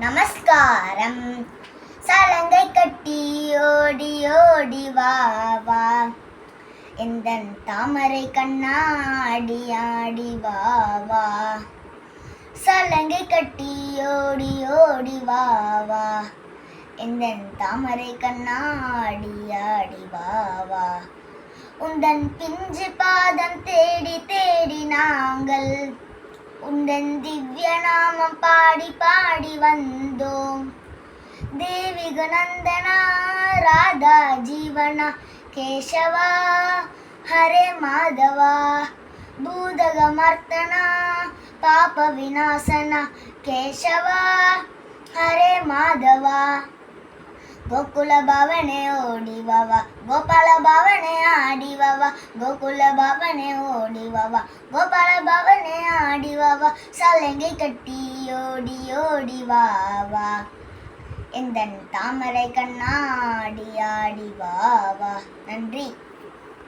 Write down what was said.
நமஸ்காரம். சலங்கை கட்டி ஓடி ஓடி வா வா, எந்தன் தாமரை கண்ணாடி ஆடி வா வா. சலங்கை கட்டி ஓடி ஓடி வா வா, எந்தன் தாமரை கண்ணாடி ஆடி வா வா. உந்தன் பிஞ்சு பாதம் தேடி தேடி நாங்கள் உந்தன் திவ்ய நாமம் பாடி பாடி வந்தோம். தேவிக நந்தனா ராதா ஜீவனா கேசவா ஹரே மாதவா, பூதக மர்த்தனா பாப விநாசனா கேசவா ஹரே மாதவா. கோகுல பவனே ஓடி வாவா, கோபால பவனே ஆடி வாவா, கோகுல பவனே ஓடி வாவா, கோபால பவனே ஆடி வாவா. சலங்கை கட்டி ஓடி ஓடி வாவா, எந்தன் தாமரை கண்ணாடி ஆடி வாவா. நன்றி.